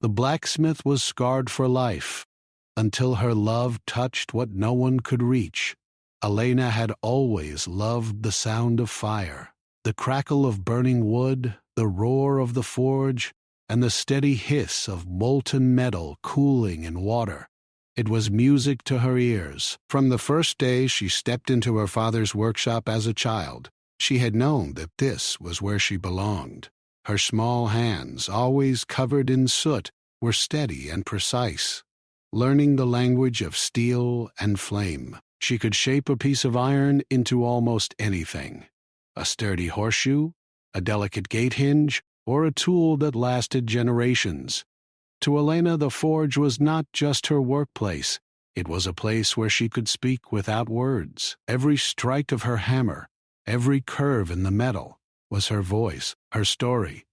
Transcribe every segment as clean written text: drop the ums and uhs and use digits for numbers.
The blacksmith was scarred for life, until her love touched what no one could reach. Elena had always loved the sound of fire, the crackle of burning wood, the roar of the forge, and the steady hiss of molten metal cooling in water. It was music to her ears. From the first day she stepped into her father's workshop as a child, she had known that this was where she belonged. Her small hands, always covered in soot, were steady and precise. Learning the language of steel and flame, she could shape a piece of iron into almost anything. A sturdy horseshoe, a delicate gate hinge, or a tool that lasted generations. To Elena, the forge was not just her workplace. It was a place where she could speak without words. Every strike of her hammer, every curve in the metal, was her voice, her story.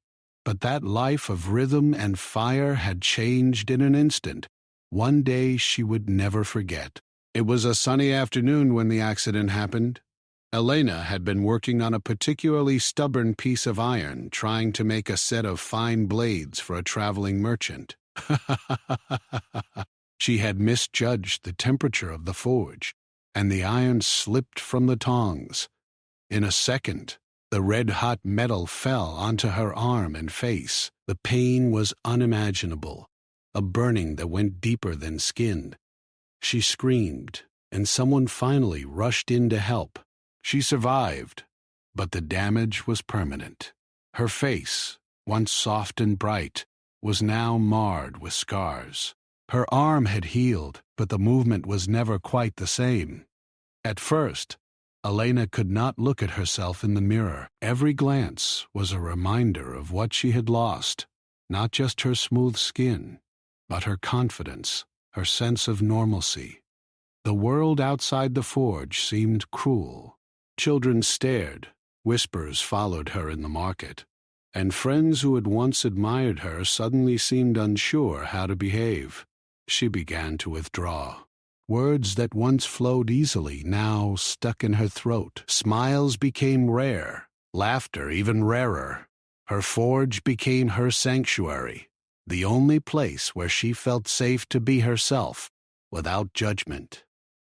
But that life of rhythm and fire had changed in an instant. One day she would never forget. It was a sunny afternoon when the accident happened. Elena had been working on a particularly stubborn piece of iron, trying to make a set of fine blades for a traveling merchant. She had misjudged the temperature of the forge, and the iron slipped from the tongs. In a second, the red-hot metal fell onto her arm and face. The pain was unimaginable, a burning that went deeper than skin. She screamed, and someone finally rushed in to help. She survived, but the damage was permanent. Her face, once soft and bright, was now marred with scars. Her arm had healed, but the movement was never quite the same. At first, Elena could not look at herself in the mirror. Every glance was a reminder of what she had lost, not just her smooth skin, but her confidence, her sense of normalcy. The world outside the forge seemed cruel. Children stared, whispers followed her in the market, and friends who had once admired her suddenly seemed unsure how to behave. She began to withdraw. Words that once flowed easily now stuck in her throat. Smiles became rare, laughter even rarer. Her forge became her sanctuary, the only place where she felt safe to be herself, without judgment.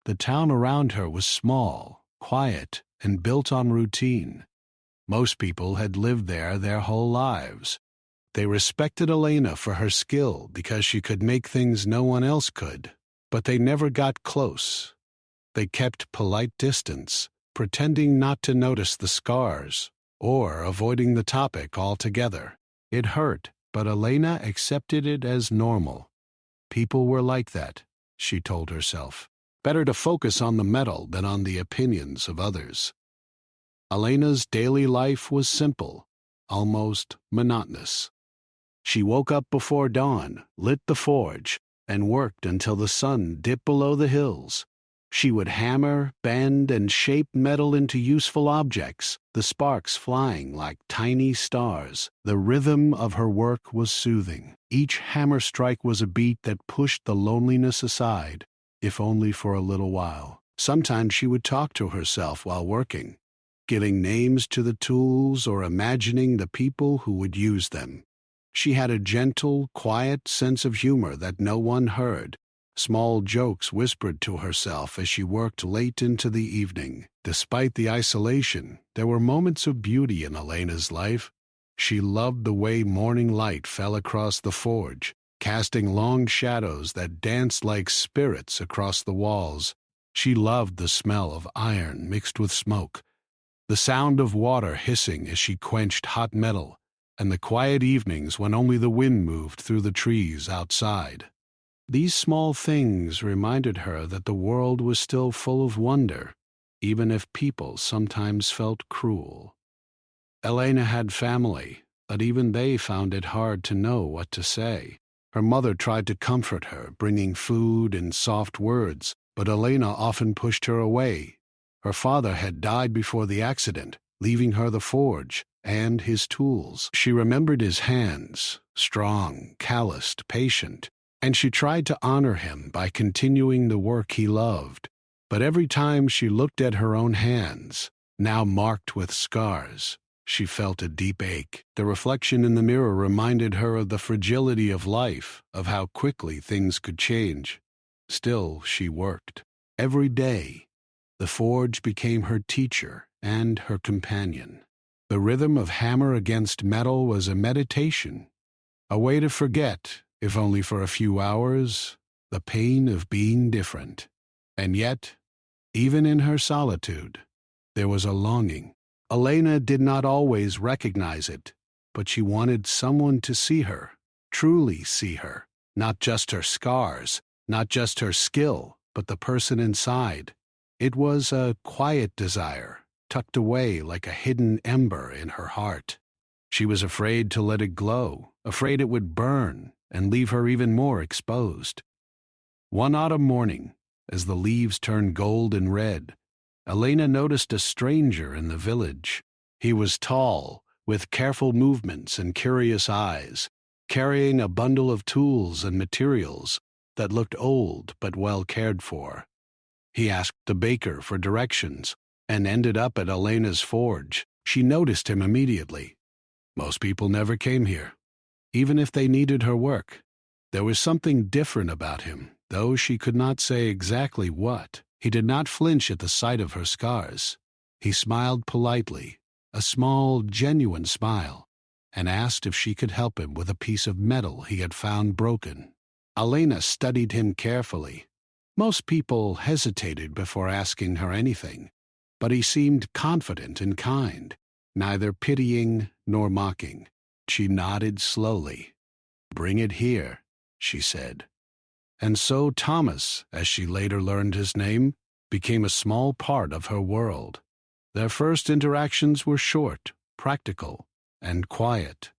The town around her was small, quiet, and built on routine. Most people had lived there their whole lives. They respected Elena for her skill because she could make things no one else could, but they never got close. They kept polite distance, pretending not to notice the scars, or avoiding the topic altogether. It hurt, but Elena accepted it as normal. People were like that, she told herself. Better to focus on the metal than on the opinions of others. Elena's daily life was simple, almost monotonous. She woke up before dawn, lit the forge, and worked until the sun dipped below the hills. She would hammer, bend, and shape metal into useful objects, the sparks flying like tiny stars. The rhythm of her work was soothing. Each hammer strike was a beat that pushed the loneliness aside, if only for a little while. Sometimes she would talk to herself while working, giving names to the tools or imagining the people who would use them. She had a gentle, quiet sense of humor that no one heard. Small jokes whispered to herself as she worked late into the evening. Despite the isolation, there were moments of beauty in Elena's life. She loved the way morning light fell across the forge, casting long shadows that danced like spirits across the walls. She loved the smell of iron mixed with smoke, the sound of water hissing as she quenched hot metal, and the quiet evenings when only the wind moved through the trees outside. These small things reminded her that the world was still full of wonder, even if people sometimes felt cruel. Elena had family, but even they found it hard to know what to say. Her mother tried to comfort her, bringing food and soft words, but Elena often pushed her away. Her father had died before the accident, leaving her the forge and his tools. She remembered his hands, strong, calloused, patient, and she tried to honor him by continuing the work he loved. But every time she looked at her own hands, now marked with scars, She felt a deep ache. The reflection in the mirror reminded her of the fragility of life, of how quickly things could change. Still, she worked. Every day, the forge became her teacher and her companion. The rhythm of hammer against metal was a meditation, a way to forget, if only for a few hours, the pain of being different. And yet, even in her solitude, there was a longing. Elena did not always recognize it, but she wanted someone to see her, truly see her, not just her scars, not just her skill, but the person inside. It was a quiet desire, tucked away like a hidden ember in her heart. She was afraid to let it glow, afraid it would burn and leave her even more exposed. One autumn morning, as the leaves turned gold and red, Elena noticed a stranger in the village. He was tall, with careful movements and curious eyes, carrying a bundle of tools and materials that looked old but well cared for. He asked the baker for directions and ended up at Elena's forge. She noticed him immediately. Most people never came here, even if they needed her work. There was something different about him, though she could not say exactly what. He did not flinch at the sight of her scars. He smiled politely, a small, genuine smile, and asked if she could help him with a piece of metal he had found broken. Elena studied him carefully. Most people hesitated before asking her anything, but he seemed confident and kind, neither pitying nor mocking. She nodded slowly. "Bring it here," she said. And so Thomas, as she later learned his name, became a small part of her world. Their first interactions were short, practical, and quiet.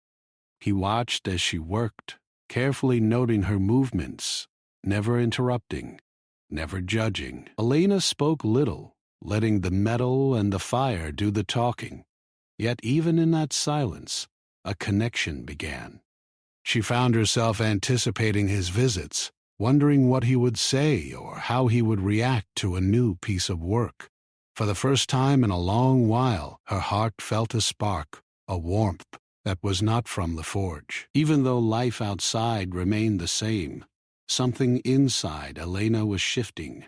He watched as she worked, carefully noting her movements, never interrupting, never judging. Elena spoke little, letting the metal and the fire do the talking. Yet even in that silence, a connection began. She found herself anticipating his visits, wondering what he would say or how he would react to a new piece of work. For the first time in a long while, her heart felt a spark, a warmth that was not from the forge. Even though life outside remained the same, something inside Elena was shifting.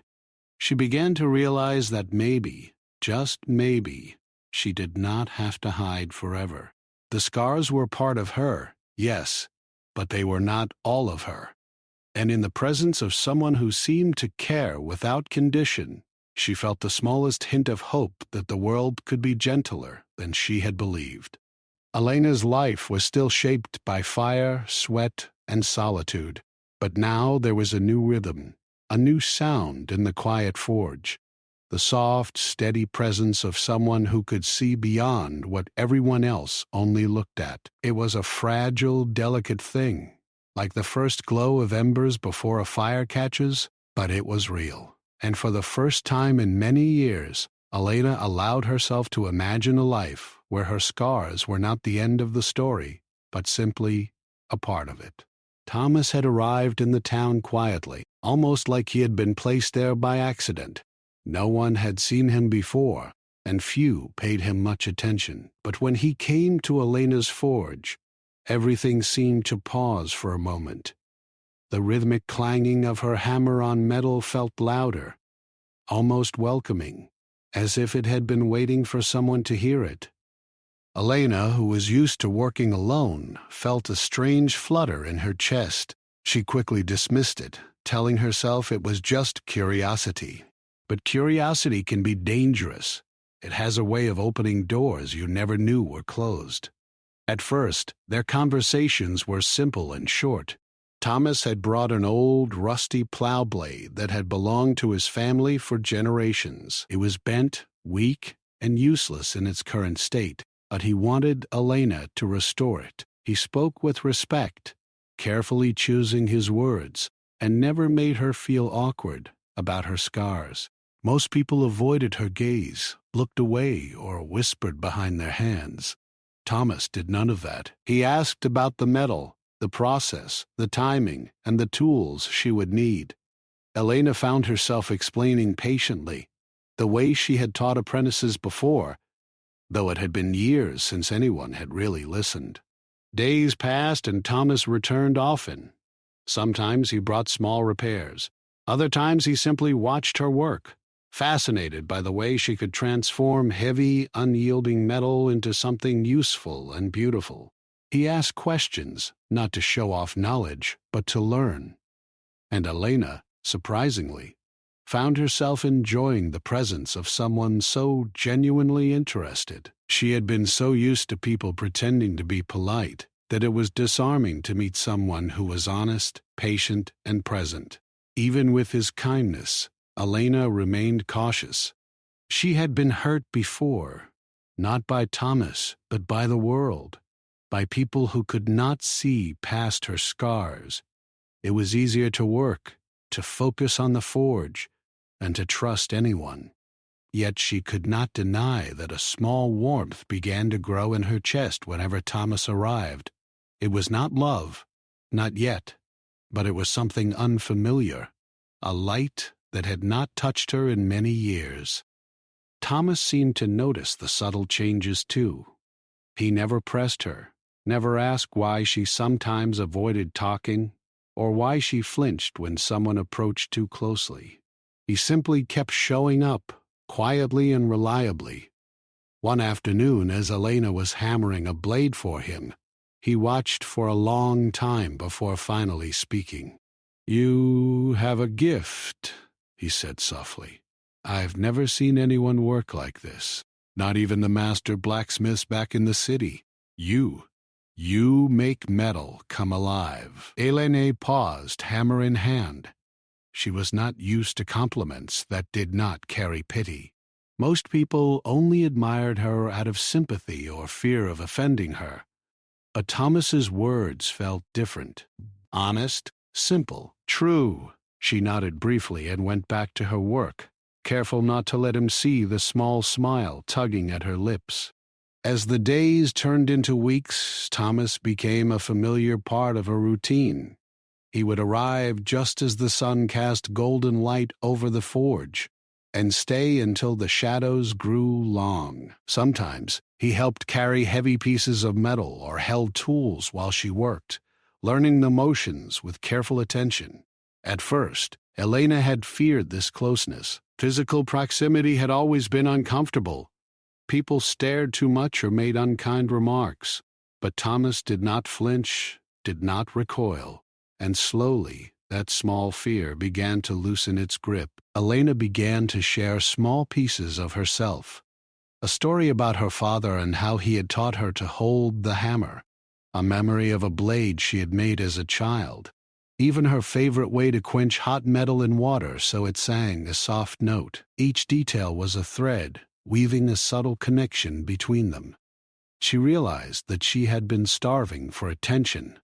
She began to realize that maybe, just maybe, she did not have to hide forever. The scars were part of her, yes, but they were not all of her. And in the presence of someone who seemed to care without condition, she felt the smallest hint of hope that the world could be gentler than she had believed. Elena's life was still shaped by fire, sweat, and solitude, but now there was a new rhythm, a new sound in the quiet forge, the soft, steady presence of someone who could see beyond what everyone else only looked at. It was a fragile, delicate thing, like the first glow of embers before a fire catches, but it was real. And for the first time in many years, Elena allowed herself to imagine a life where her scars were not the end of the story, but simply a part of it. Thomas had arrived in the town quietly, almost like he had been placed there by accident. No one had seen him before, and few paid him much attention. But when he came to Elena's forge, everything seemed to pause for a moment. The rhythmic clanging of her hammer on metal felt louder, almost welcoming, as if it had been waiting for someone to hear it. Elena, who was used to working alone, felt a strange flutter in her chest. She quickly dismissed it, telling herself it was just curiosity. But curiosity can be dangerous. It has a way of opening doors you never knew were closed. At first, their conversations were simple and short. Thomas had brought an old, rusty plow blade that had belonged to his family for generations. It was bent, weak, and useless in its current state, but he wanted Elena to restore it. He spoke with respect, carefully choosing his words, and never made her feel awkward about her scars. Most people avoided her gaze, looked away, or whispered behind their hands. Thomas did none of that. He asked about the metal, the process, the timing, and the tools she would need. Elena found herself explaining patiently, the way she had taught apprentices before, though it had been years since anyone had really listened. Days passed and Thomas returned often. Sometimes he brought small repairs. Other times he simply watched her work, fascinated by the way she could transform heavy, unyielding metal into something useful and beautiful. He asked questions, not to show off knowledge, but to learn. And Elena, surprisingly, found herself enjoying the presence of someone so genuinely interested. She had been so used to people pretending to be polite that it was disarming to meet someone who was honest, patient, and present. Even with his kindness, Elena remained cautious. She had been hurt before, not by Thomas, but by the world, by people who could not see past her scars. It was easier to work, to focus on the forge, and to trust anyone. Yet she could not deny that a small warmth began to grow in her chest whenever Thomas arrived. It was not love, not yet, but it was something unfamiliar, a light that had not touched her in many years. Thomas seemed to notice the subtle changes too. He never pressed her, never asked why she sometimes avoided talking, or why she flinched when someone approached too closely. He simply kept showing up, quietly and reliably. One afternoon, as Elena was hammering a blade for him, he watched for a long time before finally speaking. "You have a gift," he said softly. "I've never seen anyone work like this, not even the master blacksmiths back in the city. You make metal come alive." Elena paused, hammer in hand. She was not used to compliments that did not carry pity. Most people only admired her out of sympathy or fear of offending her. But Thomas's words felt different. Honest, simple, true. She nodded briefly and went back to her work, careful not to let him see the small smile tugging at her lips. As the days turned into weeks, Thomas became a familiar part of her routine. He would arrive just as the sun cast golden light over the forge, and stay until the shadows grew long. Sometimes he helped carry heavy pieces of metal or held tools while she worked, learning the motions with careful attention. At first, Elena had feared this closeness. Physical proximity had always been uncomfortable. People stared too much or made unkind remarks. But Thomas did not flinch, did not recoil. And slowly, that small fear began to loosen its grip. Elena began to share small pieces of herself. A story about her father and how he had taught her to hold the hammer. A memory of a blade she had made as a child. Even her favorite way to quench hot metal in water so it sang a soft note. Each detail was a thread, weaving a subtle connection between them. She realized that she had been starving for attention,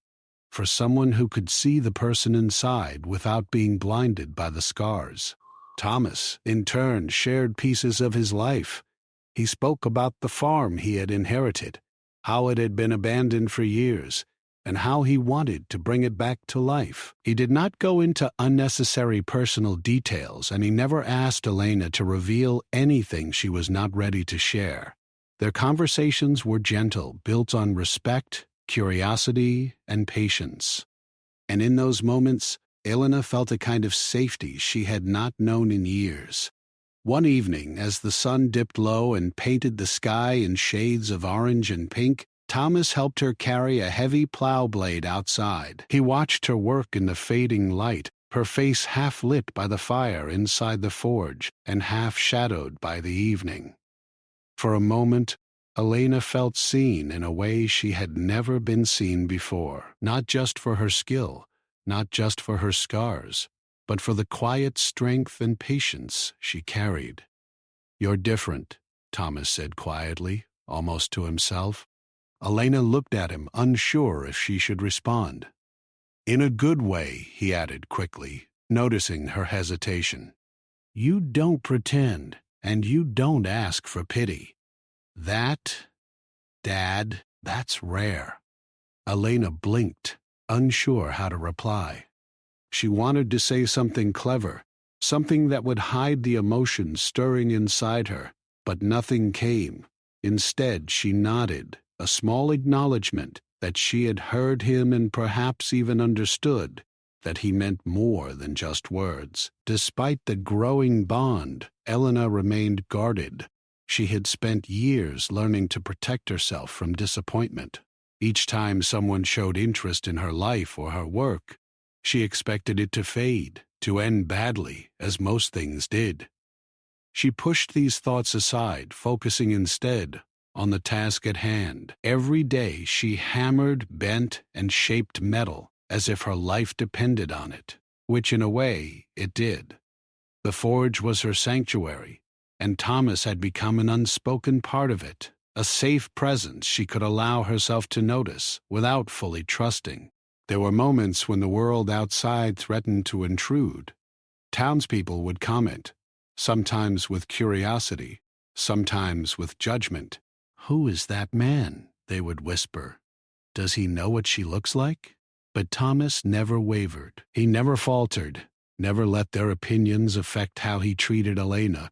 for someone who could see the person inside without being blinded by the scars. Thomas, in turn, shared pieces of his life. He spoke about the farm he had inherited, how it had been abandoned for years, and how he wanted to bring it back to life. He did not go into unnecessary personal details, and he never asked Elena to reveal anything she was not ready to share. Their conversations were gentle, built on respect, curiosity, and patience. And in those moments, Elena felt a kind of safety she had not known in years. One evening, as the sun dipped low and painted the sky in shades of orange and pink, Thomas helped her carry a heavy plow blade outside. He watched her work in the fading light, her face half lit by the fire inside the forge and half shadowed by the evening. For a moment, Elena felt seen in a way she had never been seen before, not just for her skill, not just for her scars, but for the quiet strength and patience she carried. "You're different," Thomas said quietly, almost to himself. Elena looked at him, unsure if she should respond. "In a good way," he added quickly, noticing her hesitation. "You don't pretend, and you don't ask for pity. That, Dad, that's rare." Elena blinked, unsure how to reply. She wanted to say something clever, something that would hide the emotion stirring inside her, but nothing came. Instead, she nodded, a small acknowledgement that she had heard him and perhaps even understood that he meant more than just words. Despite the growing bond, Elena remained guarded. She had spent years learning to protect herself from disappointment. Each time someone showed interest in her life or her work, she expected it to fade, to end badly, as most things did. She pushed these thoughts aside, focusing instead on the task at hand. Every day she hammered, bent, and shaped metal as if her life depended on it, which in a way it did. The forge was her sanctuary, and Thomas had become an unspoken part of it, a safe presence she could allow herself to notice without fully trusting. There were moments when the world outside threatened to intrude. Townspeople would comment, sometimes with curiosity, sometimes with judgment. "Who is that man?" they would whisper. "Does he know what she looks like?" But Thomas never wavered. He never faltered, never let their opinions affect how he treated Elena.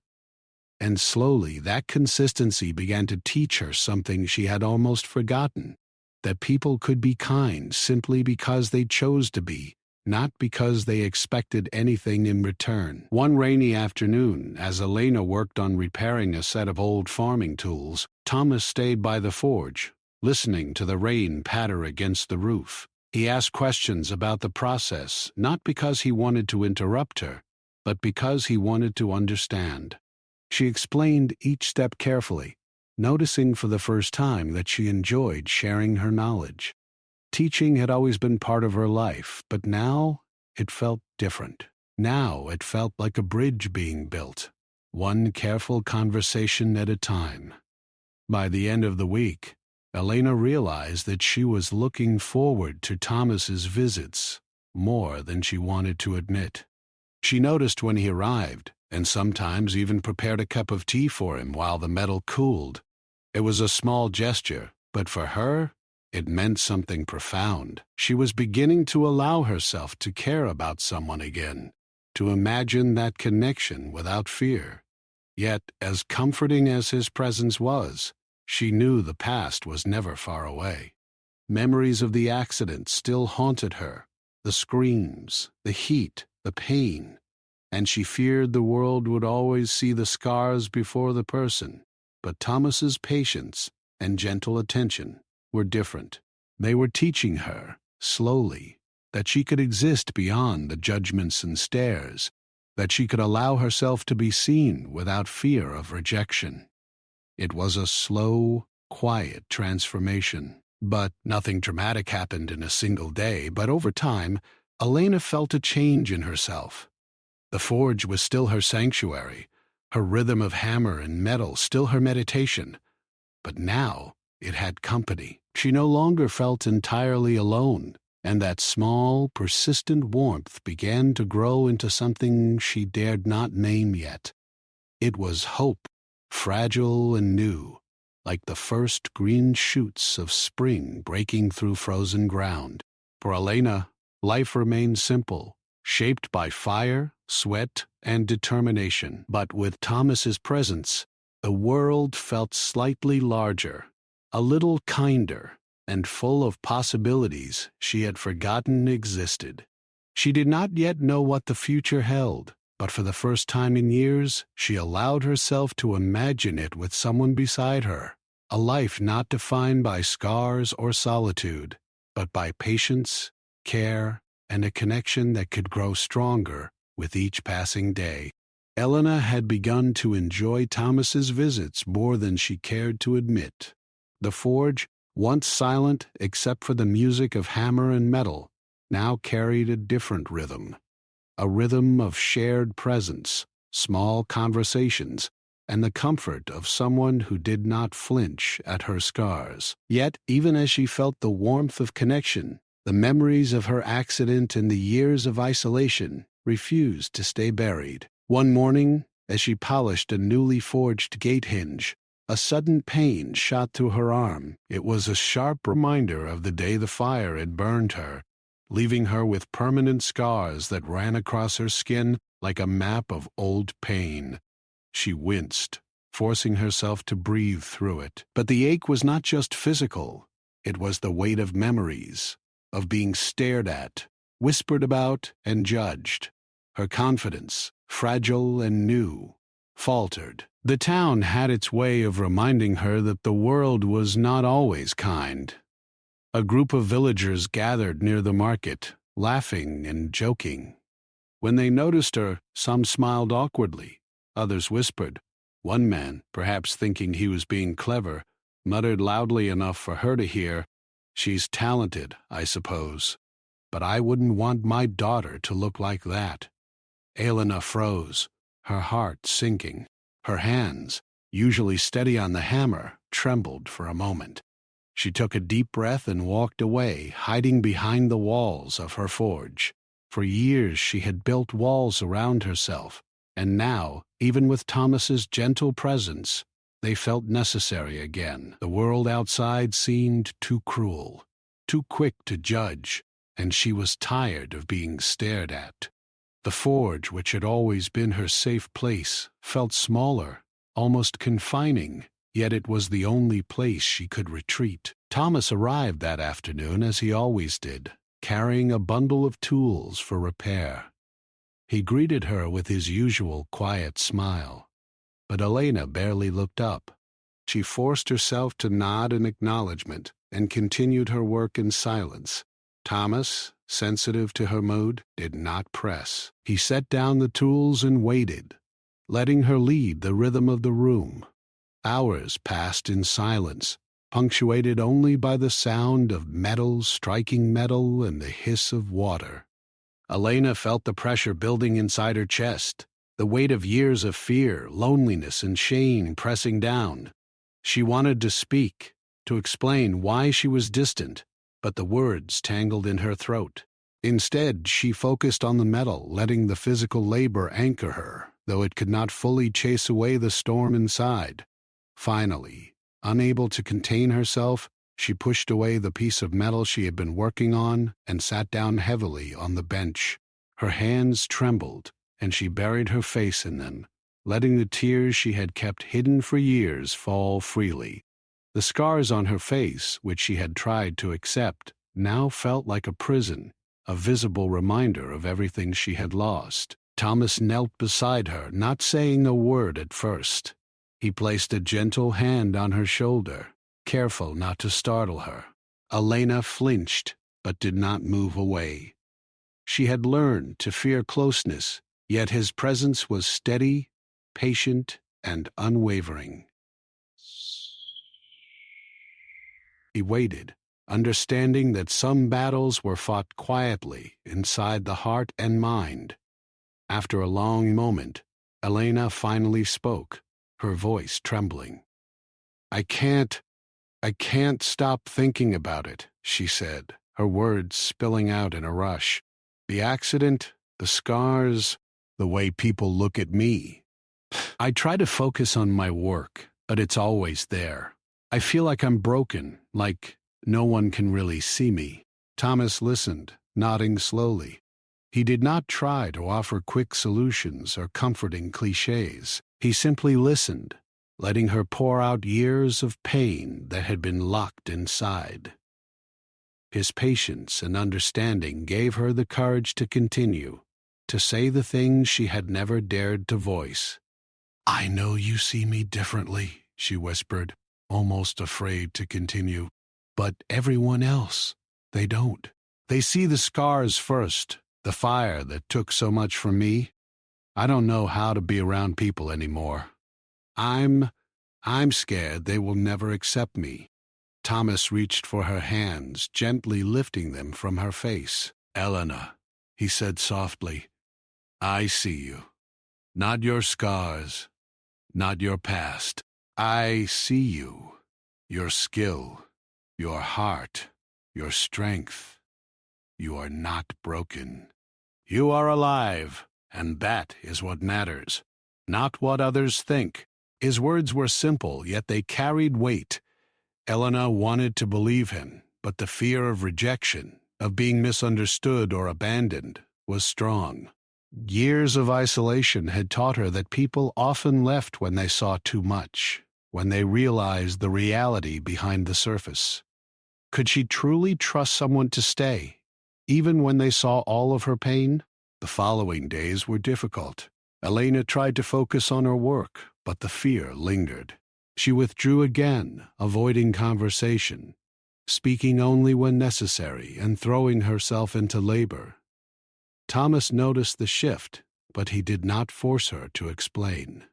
And slowly that consistency began to teach her something she had almost forgotten, that people could be kind simply because they chose to be, not because they expected anything in return. One rainy afternoon, as Elena worked on repairing a set of old farming tools, Thomas stayed by the forge, listening to the rain patter against the roof. He asked questions about the process, not because he wanted to interrupt her, but because he wanted to understand. She explained each step carefully, noticing for the first time that she enjoyed sharing her knowledge. Teaching had always been part of her life, but now it felt different. Now it felt like a bridge being built, one careful conversation at a time. By the end of the week, Elena realized that she was looking forward to Thomas's visits more than she wanted to admit. She noticed when he arrived, and sometimes even prepared a cup of tea for him while the metal cooled. It was a small gesture, but for her, it meant something profound. She was beginning to allow herself to care about someone again, to imagine that connection without fear. Yet, as comforting as his presence was, she knew the past was never far away. Memories of the accident still haunted her, the screams, the heat, the pain, and she feared the world would always see the scars before the person. But Thomas's patience and gentle attention were different. They were teaching her, slowly, that she could exist beyond the judgments and stares, that she could allow herself to be seen without fear of rejection. It was a slow, quiet transformation. But nothing dramatic happened in a single day, but over time, Elena felt a change in herself. The forge was still her sanctuary, her rhythm of hammer and metal still her meditation. But now it had company. She no longer felt entirely alone, and that small, persistent warmth began to grow into something she dared not name yet. It was hope, fragile and new, like the first green shoots of spring breaking through frozen ground. For Elena, life remained simple, shaped by fire, sweat, and determination. But with Thomas's presence, the world felt slightly larger, a little kinder, and full of possibilities she had forgotten existed. She did not yet know what the future held, but for the first time in years, she allowed herself to imagine it with someone beside her, a life not defined by scars or solitude, but by patience, care, and a connection that could grow stronger with each passing day. Elena had begun to enjoy Thomas's visits more than she cared to admit. The forge, once silent except for the music of hammer and metal, now carried a different rhythm. A rhythm of shared presence, small conversations, and the comfort of someone who did not flinch at her scars. Yet, even as she felt the warmth of connection, the memories of her accident and the years of isolation refused to stay buried. One morning, as she polished a newly forged gate hinge, a sudden pain shot through her arm. It was a sharp reminder of the day the fire had burned her, leaving her with permanent scars that ran across her skin like a map of old pain. She winced, forcing herself to breathe through it. But the ache was not just physical. It was the weight of memories, of being stared at, whispered about, and judged. Her confidence, fragile and new, faltered. The town had its way of reminding her that the world was not always kind. A group of villagers gathered near the market, laughing and joking. When they noticed her, some smiled awkwardly, others whispered. One man, perhaps thinking he was being clever, muttered loudly enough for her to hear, "She's talented, I suppose. But I wouldn't want my daughter to look like that." Elena froze, her heart sinking. Her hands, usually steady on the hammer, trembled for a moment. She took a deep breath and walked away, hiding behind the walls of her forge. For years she had built walls around herself, and now, even with Thomas's gentle presence, they felt necessary again. The world outside seemed too cruel, too quick to judge, and she was tired of being stared at. The forge, which had always been her safe place, felt smaller, almost confining, yet it was the only place she could retreat. Thomas arrived that afternoon as he always did, carrying a bundle of tools for repair. He greeted her with his usual quiet smile, but Elena barely looked up. She forced herself to nod in acknowledgement and continued her work in silence. Thomas, sensitive to her mood, did not press. He set down the tools and waited, letting her lead the rhythm of the room. Hours passed in silence, punctuated only by the sound of metal striking metal and the hiss of water. Elena felt the pressure building inside her chest, the weight of years of fear, loneliness, and shame pressing down. She wanted to speak, to explain why she was distant, but the words tangled in her throat. Instead, she focused on the metal, letting the physical labor anchor her, though it could not fully chase away the storm inside. Finally, unable to contain herself, she pushed away the piece of metal she had been working on and sat down heavily on the bench. Her hands trembled, and she buried her face in them, letting the tears she had kept hidden for years fall freely. The scars on her face, which she had tried to accept, now felt like a prison, a visible reminder of everything she had lost. Thomas knelt beside her, not saying a word at first. He placed a gentle hand on her shoulder, careful not to startle her. Elena flinched, but did not move away. She had learned to fear closeness, yet his presence was steady, patient, and unwavering. He waited, understanding that some battles were fought quietly inside the heart and mind. After a long moment, Elena finally spoke, her voice trembling. I can't stop thinking about it," she said, her words spilling out in a rush. "The accident, the scars, the way people look at me. I try to focus on my work, but it's always there. I feel like I'm broken, like no one can really see me." Thomas listened, nodding slowly. He did not try to offer quick solutions or comforting cliches. He simply listened, letting her pour out years of pain that had been locked inside. His patience and understanding gave her the courage to continue, to say the things she had never dared to voice. "I know you see me differently," she whispered, almost afraid to continue. "But everyone else, they don't. They see the scars first, the fire that took so much from me. I don't know how to be around people anymore. I'm scared they will never accept me." Thomas reached for her hands, gently lifting them from her face. "Elena," he said softly, "I see you. Not your scars, not your past. I see you, your skill, your heart, your strength. You are not broken. You are alive, and that is what matters, not what others think." His words were simple, yet they carried weight. Elena wanted to believe him, but the fear of rejection, of being misunderstood or abandoned, was strong. Years of isolation had taught her that people often left when they saw too much, when they realized the reality behind the surface. Could she truly trust someone to stay, even when they saw all of her pain? The following days were difficult. Elena tried to focus on her work, but the fear lingered. She withdrew again, avoiding conversation, speaking only when necessary and throwing herself into labor. Thomas noticed the shift, but he did not force her to explain.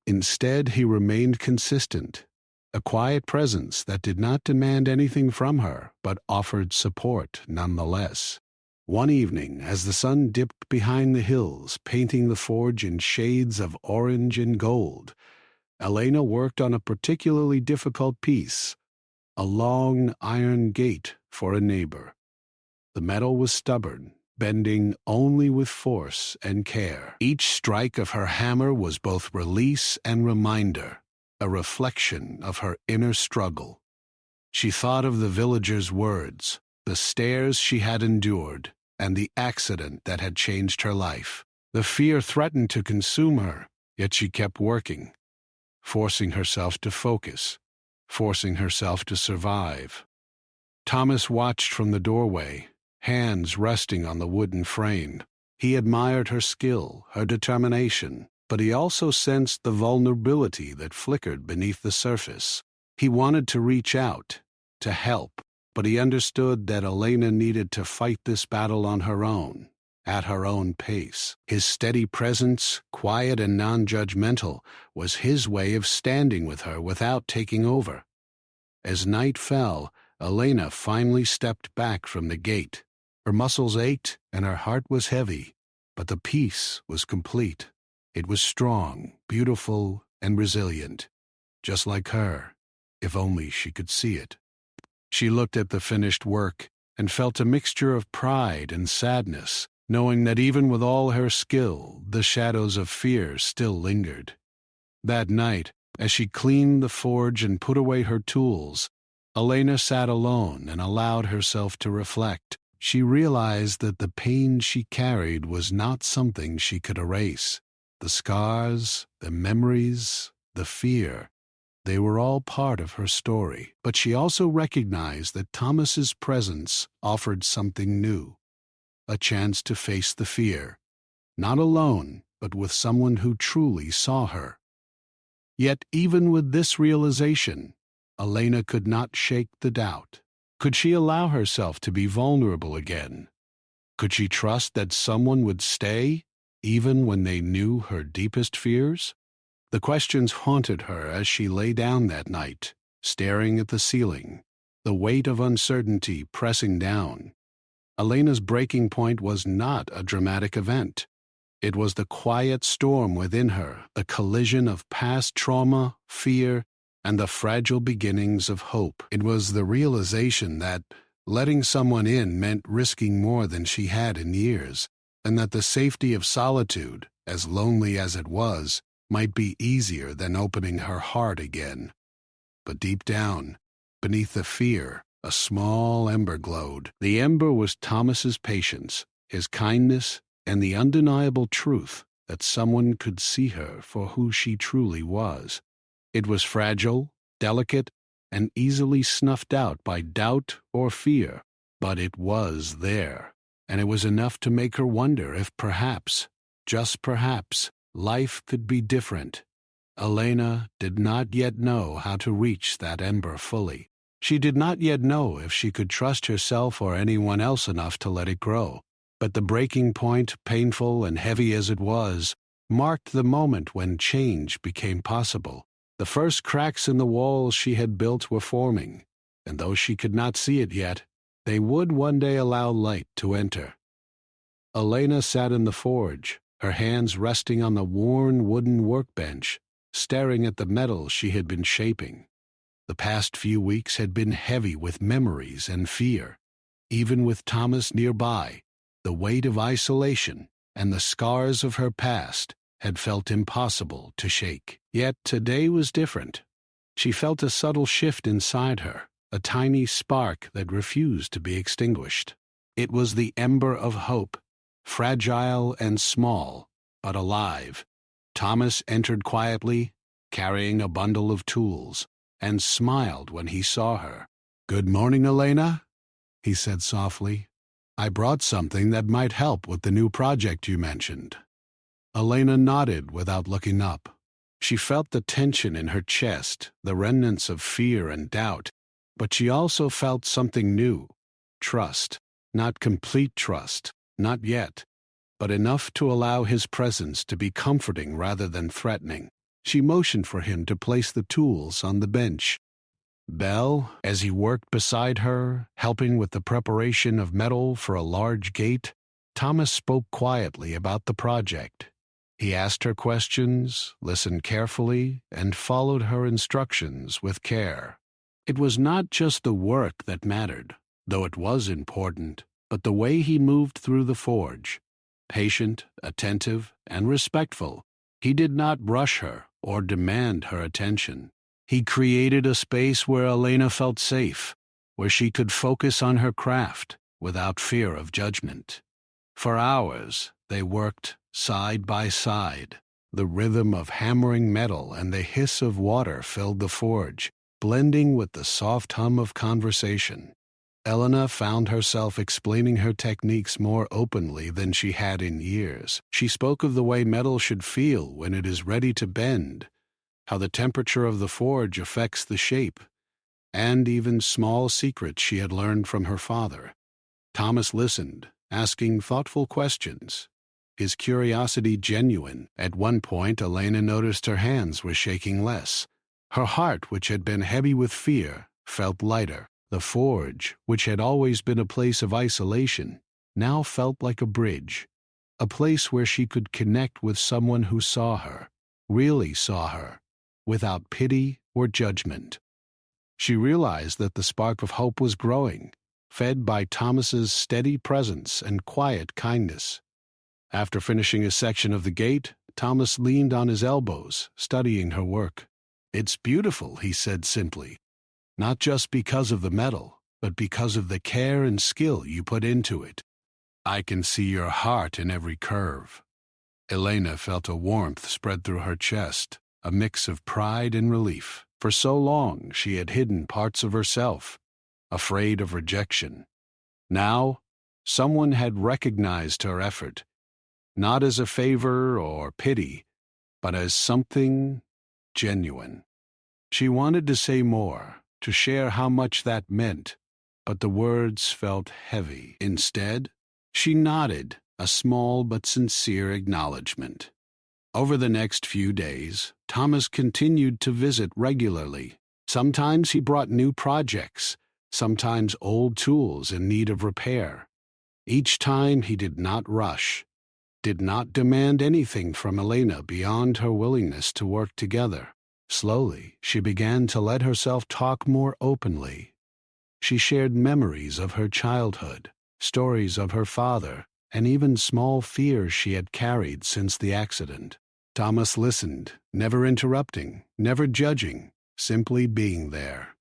Instead, he remained consistent, a quiet presence that did not demand anything from her, but offered support nonetheless. One evening, as the sun dipped behind the hills, painting the forge in shades of orange and gold, Elena worked on a particularly difficult piece, a long iron gate for a neighbor. The metal was stubborn, bending only with force and care. Each strike of her hammer was both release and reminder, a reflection of her inner struggle. She thought of the villagers' words, the stares she had endured, and the accident that had changed her life. The fear threatened to consume her, yet she kept working, forcing herself to focus, forcing herself to survive. Thomas watched from the doorway, hands resting on the wooden frame. He admired her skill, her determination, but he also sensed the vulnerability that flickered beneath the surface. He wanted to reach out, to help, but he understood that Elena needed to fight this battle on her own, at her own pace. His steady presence, quiet and non-judgmental, was his way of standing with her without taking over. As night fell, Elena finally stepped back from the gate. Her muscles ached and her heart was heavy, but the piece was complete. It was strong, beautiful, and resilient, just like her, if only she could see it. She looked at the finished work and felt a mixture of pride and sadness, knowing that even with all her skill, the shadows of fear still lingered. That night, as she cleaned the forge and put away her tools, Elena sat alone and allowed herself to reflect. She realized that the pain she carried was not something she could erase. The scars, the memories, the fear, they were all part of her story. But she also recognized that Thomas's presence offered something new, a chance to face the fear, not alone, but with someone who truly saw her. Yet even with this realization, Elena could not shake the doubt. Could she allow herself to be vulnerable again? Could she trust that someone would stay, even when they knew her deepest fears? The questions haunted her as she lay down that night, staring at the ceiling, the weight of uncertainty pressing down. Elena's breaking point was not a dramatic event. It was the quiet storm within her, the collision of past trauma, fear, and the fragile beginnings of hope. It was the realization that letting someone in meant risking more than she had in years, and that the safety of solitude, as lonely as it was, might be easier than opening her heart again. But deep down, beneath the fear, a small ember glowed. The ember was Thomas's patience, his kindness, and the undeniable truth that someone could see her for who she truly was. It was fragile, delicate, and easily snuffed out by doubt or fear, but it was there, and it was enough to make her wonder if perhaps, just perhaps, life could be different. Elena did not yet know how to reach that ember fully. She did not yet know if she could trust herself or anyone else enough to let it grow. But the breaking point, painful and heavy as it was, marked the moment when change became possible. The first cracks in the walls she had built were forming, and though she could not see it yet, they would one day allow light to enter. Elena sat in the forge, her hands resting on the worn wooden workbench, staring at the metal she had been shaping. The past few weeks had been heavy with memories and fear. Even with Thomas nearby, the weight of isolation and the scars of her past had felt impossible to shake. Yet today was different. She felt a subtle shift inside her, a tiny spark that refused to be extinguished. It was the ember of hope, fragile and small, but alive. Thomas entered quietly, carrying a bundle of tools, and smiled when he saw her. "Good morning, Elena," he said softly. "I brought something that might help with the new project you mentioned." Elena nodded without looking up. She felt the tension in her chest, the remnants of fear and doubt, but she also felt something new: trust. Not complete trust, not yet, but enough to allow his presence to be comforting rather than threatening. She motioned for him to place the tools on the bench. Bell, as he worked beside her, helping with the preparation of metal for a large gate, Thomas spoke quietly about the project. He asked her questions, listened carefully, and followed her instructions with care. It was not just the work that mattered, though it was important, but the way he moved through the forge. Patient, attentive, and respectful, he did not rush her or demand her attention. He created a space where Elena felt safe, where she could focus on her craft without fear of judgment. For hours, they worked side by side. The rhythm of hammering metal and the hiss of water filled the forge, blending with the soft hum of conversation. Elena found herself explaining her techniques more openly than she had in years. She spoke of the way metal should feel when it is ready to bend, how the temperature of the forge affects the shape, and even small secrets she had learned from her father. Thomas listened, asking thoughtful questions, his curiosity genuine. At one point, Elena noticed her hands were shaking less. Her heart, which had been heavy with fear, felt lighter. The forge, which had always been a place of isolation, now felt like a bridge, a place where she could connect with someone who saw her, really saw her, without pity or judgment. She realized that the spark of hope was growing, fed by Thomas's steady presence and quiet kindness. After finishing a section of the gate, Thomas leaned on his elbows, studying her work. "It's beautiful," he said simply. "Not just because of the metal, but because of the care and skill you put into it. I can see your heart in every curve." Elena felt a warmth spread through her chest, a mix of pride and relief. For so long she had hidden parts of herself, afraid of rejection. Now, someone had recognized her effort, not as a favor or pity, but as something genuine. She wanted to say more, to share how much that meant, but the words felt heavy. Instead, she nodded, a small but sincere acknowledgement. Over the next few days, Thomas continued to visit regularly. Sometimes he brought new projects, sometimes old tools in need of repair. Each time he did not rush, did not demand anything from Elena beyond her willingness to work together. Slowly, she began to let herself talk more openly. She shared memories of her childhood, stories of her father, and even small fears she had carried since the accident. Thomas listened, never interrupting, never judging, simply being there.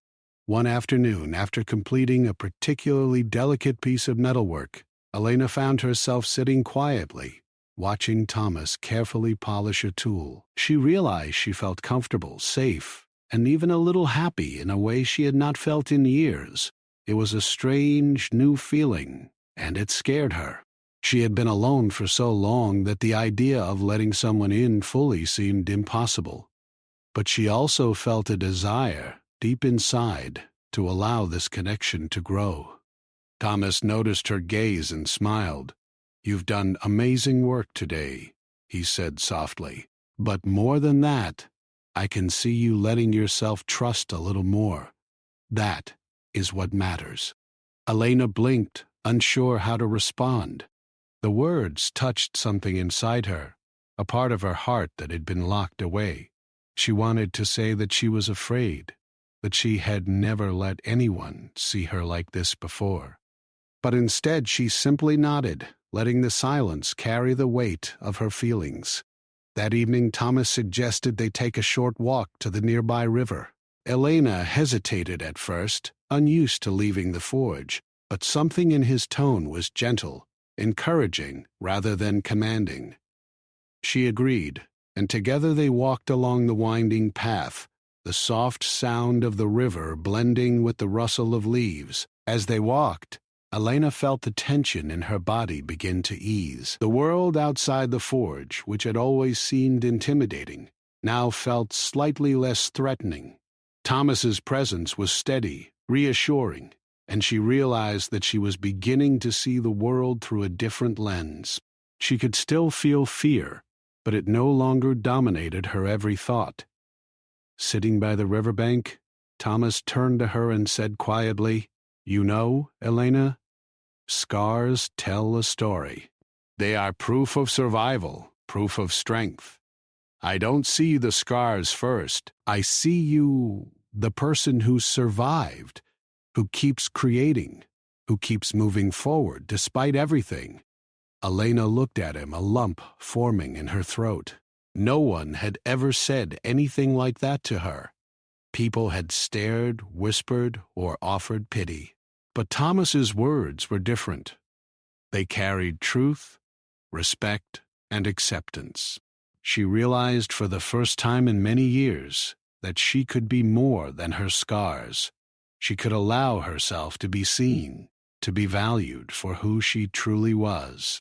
One afternoon, after completing a particularly delicate piece of metalwork, Elena found herself sitting quietly, watching Thomas carefully polish a tool. She realized she felt comfortable, safe, and even a little happy in a way she had not felt in years. It was a strange, new feeling, and it scared her. She had been alone for so long that the idea of letting someone in fully seemed impossible. But she also felt a desire, deep inside, to allow this connection to grow. Thomas noticed her gaze and smiled. "You've done amazing work today," he said softly. "But more than that, I can see you letting yourself trust a little more. That is what matters." Elena blinked, unsure how to respond. The words touched something inside her, a part of her heart that had been locked away. She wanted to say that she was afraid, that she had never let anyone see her like this before. But instead she simply nodded, letting the silence carry the weight of her feelings. That evening Thomas suggested they take a short walk to the nearby river. Elena hesitated at first, unused to leaving the forge, but something in his tone was gentle, encouraging rather than commanding. She agreed, and together they walked along the winding path, the soft sound of the river blending with the rustle of leaves. As they walked, Elena felt the tension in her body begin to ease. The world outside the forge, which had always seemed intimidating, now felt slightly less threatening. Thomas's presence was steady, reassuring, and she realized that she was beginning to see the world through a different lens. She could still feel fear, but it no longer dominated her every thought. Sitting by the riverbank, Thomas turned to her and said quietly, "You know, Elena, scars tell a story. They are proof of survival, proof of strength. I don't see the scars first. I see you, the person who survived, who keeps creating, who keeps moving forward despite everything." Elena looked at him, a lump forming in her throat. No one had ever said anything like that to her. People had stared, whispered, or offered pity. But Thomas's words were different. They carried truth, respect, and acceptance. She realized for the first time in many years that she could be more than her scars. She could allow herself to be seen, to be valued for who she truly was.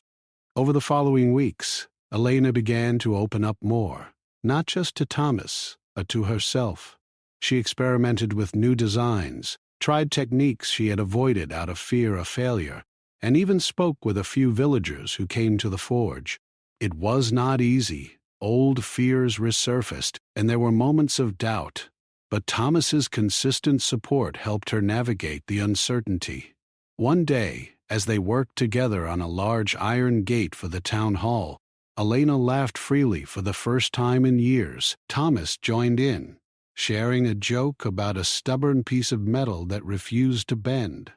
Over the following weeks, Elena began to open up more, not just to Thomas, but to herself. She experimented with new designs, tried techniques she had avoided out of fear of failure, and even spoke with a few villagers who came to the forge. It was not easy. Old fears resurfaced, and there were moments of doubt, but Thomas's consistent support helped her navigate the uncertainty. One day, as they worked together on a large iron gate for the town hall, Elena laughed freely for the first time in years. Thomas joined in, sharing a joke about a stubborn piece of metal that refused to bend.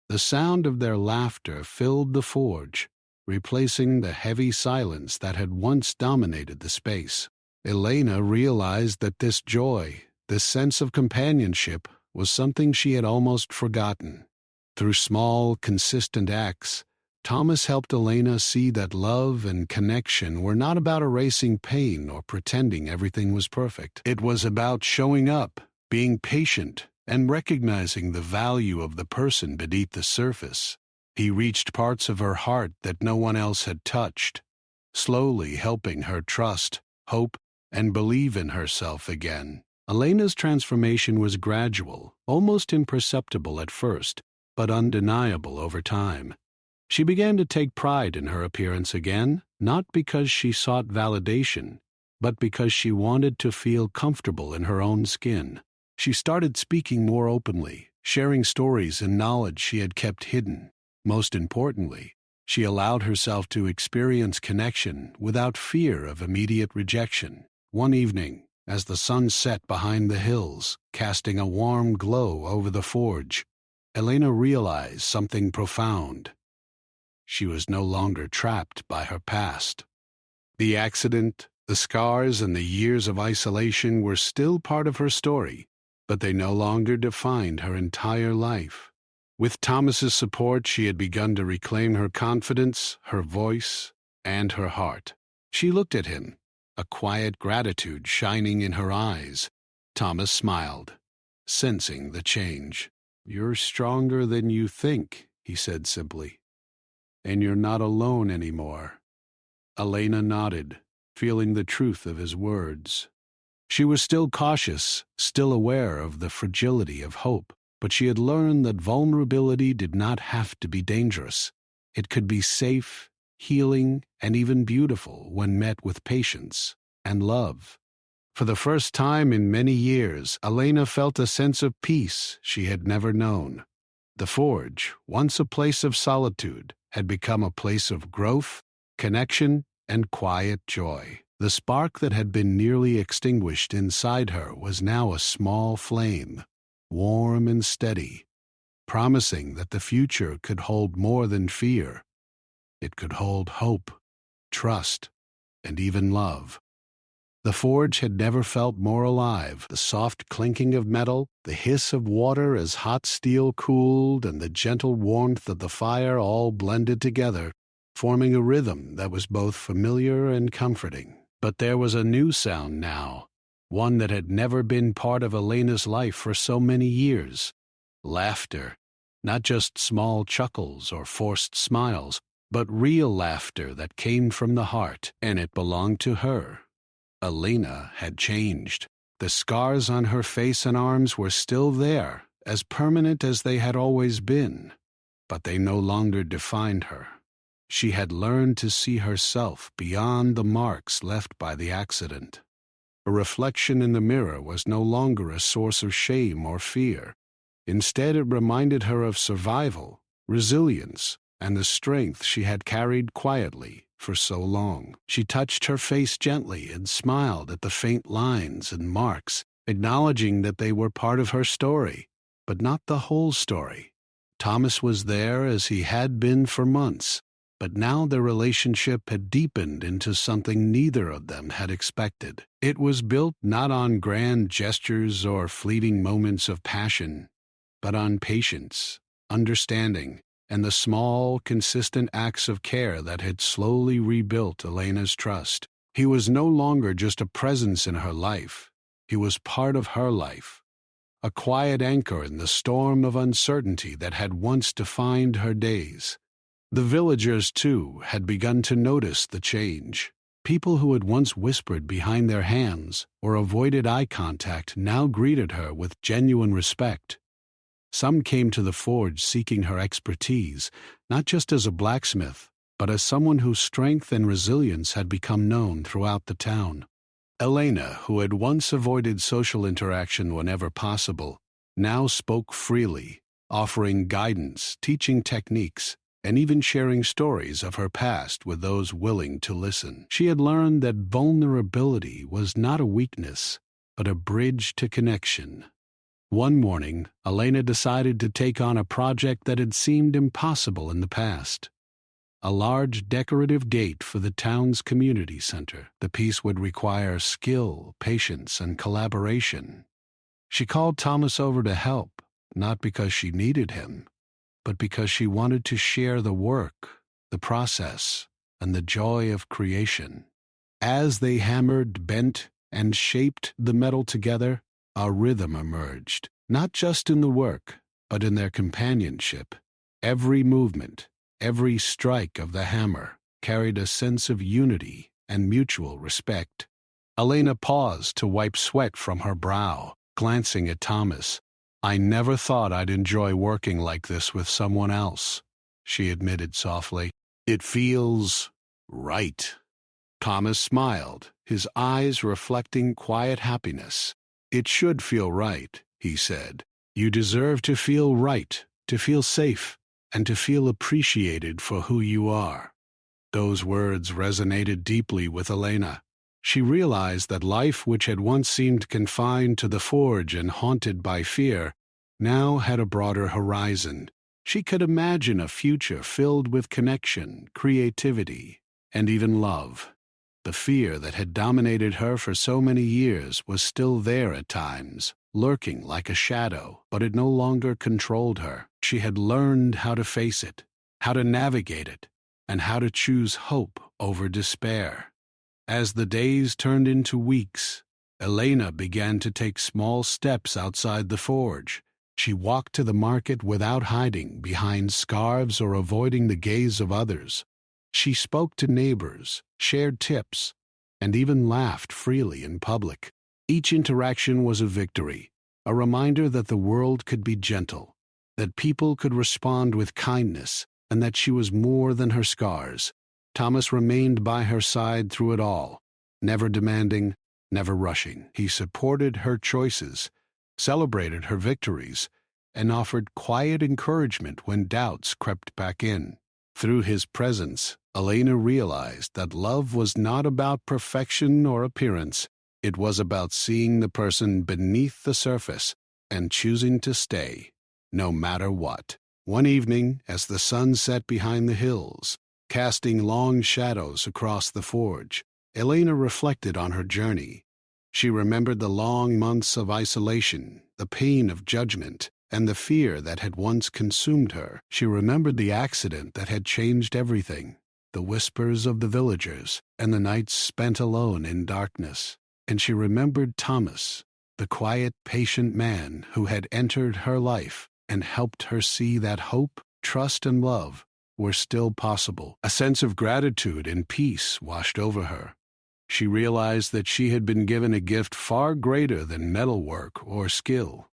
The sound of their laughter filled the forge, replacing the heavy silence that had once dominated the space. Elena realized that this joy, this sense of companionship, was something she had almost forgotten. Through small, consistent acts, Thomas helped Elena see that love and connection were not about erasing pain or pretending everything was perfect. It was about showing up, being patient, and recognizing the value of the person beneath the surface. He reached parts of her heart that no one else had touched, slowly helping her trust, hope, and believe in herself again. Elena's transformation was gradual, almost imperceptible at first, but undeniable over time. She began to take pride in her appearance again, not because she sought validation, but because she wanted to feel comfortable in her own skin. She started speaking more openly, sharing stories and knowledge she had kept hidden. Most importantly, she allowed herself to experience connection without fear of immediate rejection. One evening, as the sun set behind the hills, casting a warm glow over the forge, Elena realized something profound. She was no longer trapped by her past. The accident, the scars, and the years of isolation were still part of her story, but they no longer defined her entire life. With Thomas's support, she had begun to reclaim her confidence, her voice, and her heart. She looked at him, a quiet gratitude shining in her eyes. Thomas smiled, sensing the change. "You're stronger than you think," he said simply. "And you're not alone anymore." Elena nodded, feeling the truth of his words. She was still cautious, still aware of the fragility of hope, but she had learned that vulnerability did not have to be dangerous. It could be safe, healing, and even beautiful when met with patience and love. For the first time in many years, Elena felt a sense of peace she had never known. The forge, once a place of solitude, had become a place of growth, connection, and quiet joy. The spark that had been nearly extinguished inside her was now a small flame, warm and steady, promising that the future could hold more than fear. It could hold hope, trust, and even love. The forge had never felt more alive. The soft clinking of metal, the hiss of water as hot steel cooled, and the gentle warmth of the fire all blended together, forming a rhythm that was both familiar and comforting. But there was a new sound now, one that had never been part of Elena's life for so many years. Laughter. Not just small chuckles or forced smiles, but real laughter that came from the heart, and it belonged to her. Elena had changed. The scars on her face and arms were still there, as permanent as they had always been, but they no longer defined her. She had learned to see herself beyond the marks left by the accident. A reflection in the mirror was no longer a source of shame or fear. Instead, it reminded her of survival, resilience, and the strength she had carried quietly for so long. She touched her face gently and smiled at the faint lines and marks, acknowledging that they were part of her story, but not the whole story. Thomas was there as he had been for months, but now their relationship had deepened into something neither of them had expected. It was built not on grand gestures or fleeting moments of passion, but on patience, understanding, and the small, consistent acts of care that had slowly rebuilt Elena's trust. He was no longer just a presence in her life. He was part of her life, a quiet anchor in the storm of uncertainty that had once defined her days. The villagers, too, had begun to notice the change. People who had once whispered behind their hands or avoided eye contact now greeted her with genuine respect. Some came to the forge seeking her expertise, not just as a blacksmith, but as someone whose strength and resilience had become known throughout the town. Elena, who had once avoided social interaction whenever possible, now spoke freely, offering guidance, teaching techniques, and even sharing stories of her past with those willing to listen. She had learned that vulnerability was not a weakness, but a bridge to connection. One morning, Elena decided to take on a project that had seemed impossible in the past. A large decorative gate for the town's community center. The piece would require skill, patience, and collaboration. She called Thomas over to help, not because she needed him, but because she wanted to share the work, the process, and the joy of creation. As they hammered, bent, and shaped the metal together, a rhythm emerged, not just in the work, but in their companionship. Every movement, every strike of the hammer carried a sense of unity and mutual respect. Elena paused to wipe sweat from her brow, glancing at Thomas. "I never thought I'd enjoy working like this with someone else," she admitted softly. "It feels right." Thomas smiled, his eyes reflecting quiet happiness. "It should feel right," he said. "You deserve to feel right, to feel safe, and to feel appreciated for who you are." Those words resonated deeply with Elena. She realized that life, which had once seemed confined to the forge and haunted by fear, now had a broader horizon. She could imagine a future filled with connection, creativity, and even love. The fear that had dominated her for so many years was still there at times, lurking like a shadow, but it no longer controlled her. She had learned how to face it, how to navigate it, and how to choose hope over despair. As the days turned into weeks, Elena began to take small steps outside the forge. She walked to the market without hiding behind scarves or avoiding the gaze of others. She spoke to neighbors, shared tips, and even laughed freely in public. Each interaction was a victory, a reminder that the world could be gentle, that people could respond with kindness, and that she was more than her scars. Thomas remained by her side through it all, never demanding, never rushing. He supported her choices, celebrated her victories, and offered quiet encouragement when doubts crept back in. Through his presence, Elena realized that love was not about perfection or appearance. It was about seeing the person beneath the surface and choosing to stay, no matter what. One evening, as the sun set behind the hills, casting long shadows across the forge, Elena reflected on her journey. She remembered the long months of isolation, the pain of judgment, and the fear that had once consumed her. She remembered the accident that had changed everything, the whispers of the villagers, and the nights spent alone in darkness. And she remembered Thomas, the quiet, patient man who had entered her life and helped her see that hope, trust, and love were still possible. A sense of gratitude and peace washed over her. She realized that she had been given a gift far greater than metalwork or skill.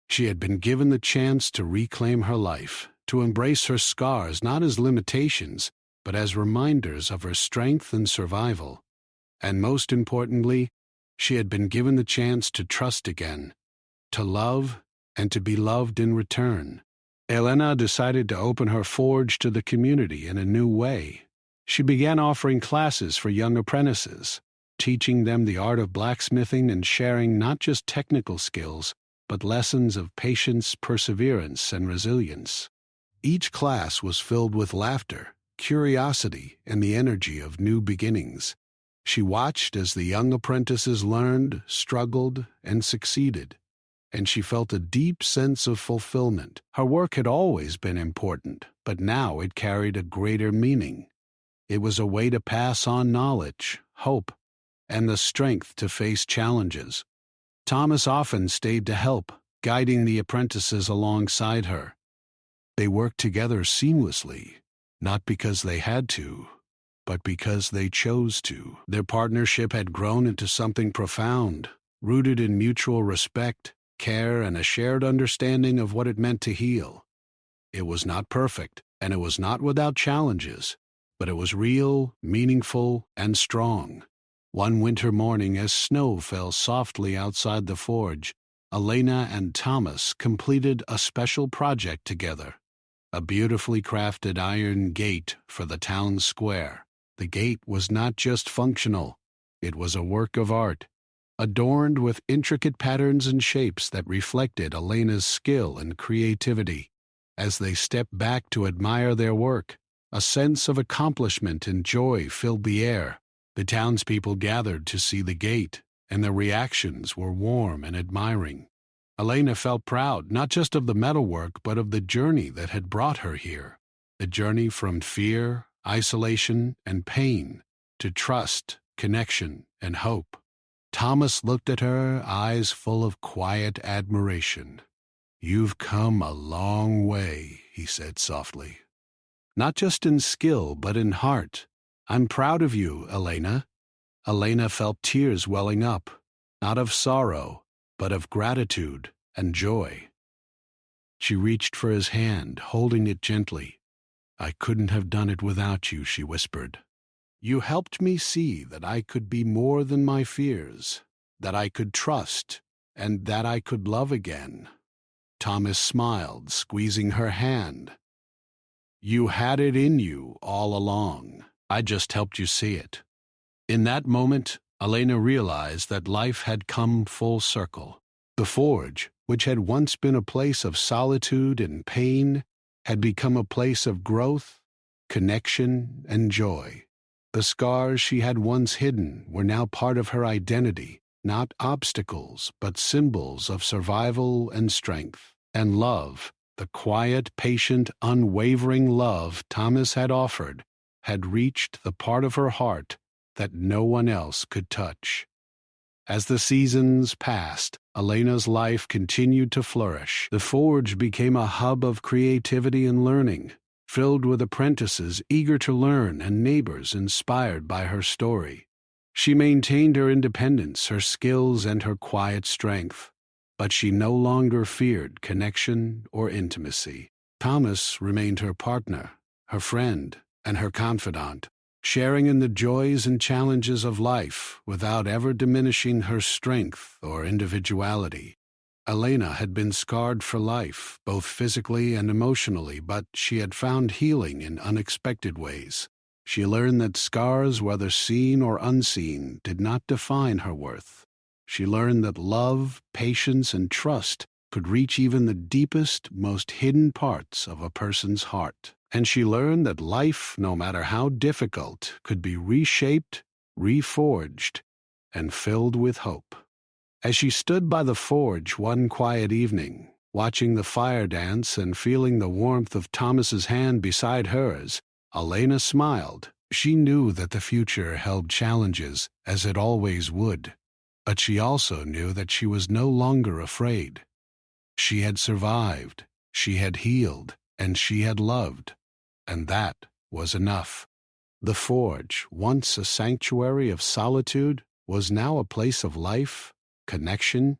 She had been given the chance to reclaim her life, to embrace her scars not as limitations, but as reminders of her strength and survival. And most importantly, she had been given the chance to trust again, to love, and to be loved in return. Elena decided to open her forge to the community in a new way. She began offering classes for young apprentices, teaching them the art of blacksmithing and sharing not just technical skills, but lessons of patience, perseverance, and resilience. Each class was filled with laughter, curiosity, and the energy of new beginnings. She watched as the young apprentices learned, struggled, and succeeded, and she felt a deep sense of fulfillment. Her work had always been important, but now it carried a greater meaning. It was a way to pass on knowledge, hope, and the strength to face challenges. Thomas often stayed to help, guiding the apprentices alongside her. They worked together seamlessly, not because they had to, but because they chose to. Their partnership had grown into something profound, rooted in mutual respect, care, and a shared understanding of what it meant to heal. It was not perfect, and it was not without challenges, but it was real, meaningful, and strong. One winter morning, as snow fell softly outside the forge, Elena and Thomas completed a special project together. A beautifully crafted iron gate for the town square. The gate was not just functional, it was a work of art, adorned with intricate patterns and shapes that reflected Elena's skill and creativity. As they stepped back to admire their work, a sense of accomplishment and joy filled the air. The townspeople gathered to see the gate, and their reactions were warm and admiring. Elena felt proud not just of the metalwork, but of the journey that had brought her here. The journey from fear, isolation, and pain to trust, connection, and hope. Thomas looked at her, eyes full of quiet admiration. "You've come a long way," he said softly. "Not just in skill, but in heart. I'm proud of you, Elena." Elena felt tears welling up, not of sorrow, but of gratitude and joy. She reached for his hand, holding it gently. "I couldn't have done it without you," she whispered. "You helped me see that I could be more than my fears, that I could trust, and that I could love again." Thomas smiled, squeezing her hand. "You had it in you all along. I just helped you see it." In that moment, Elena realized that life had come full circle. The forge, which had once been a place of solitude and pain, had become a place of growth, connection, and joy. The scars she had once hidden were now part of her identity, not obstacles, but symbols of survival and strength. And love, the quiet, patient, unwavering love Thomas had offered, had reached the part of her heart that no one else could touch. As the seasons passed, Elena's life continued to flourish. The forge became a hub of creativity and learning, filled with apprentices eager to learn and neighbors inspired by her story. She maintained her independence, her skills, and her quiet strength, but she no longer feared connection or intimacy. Thomas remained her partner, her friend, and her confidant, sharing in the joys and challenges of life without ever diminishing her strength or individuality. Elena had been scarred for life, both physically and emotionally, but she had found healing in unexpected ways. She learned that scars, whether seen or unseen, did not define her worth. She learned that love, patience, and trust could reach even the deepest, most hidden parts of a person's heart. And she learned that life, no matter how difficult, could be reshaped, reforged, and filled with hope. As she stood by the forge one quiet evening, watching the fire dance and feeling the warmth of Thomas's hand beside hers, Elena smiled. She knew that the future held challenges, as it always would, but she also knew that she was no longer afraid. She had survived, she had healed, and she had loved, and that was enough. The forge, once a sanctuary of solitude, was now a place of life, connection,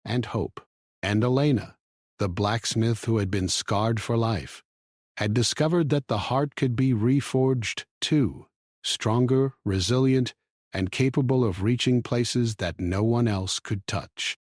and hope. And Elena, the blacksmith who had been scarred for life, had discovered that the heart could be reforged too, stronger, resilient, and capable of reaching places that no one else could touch.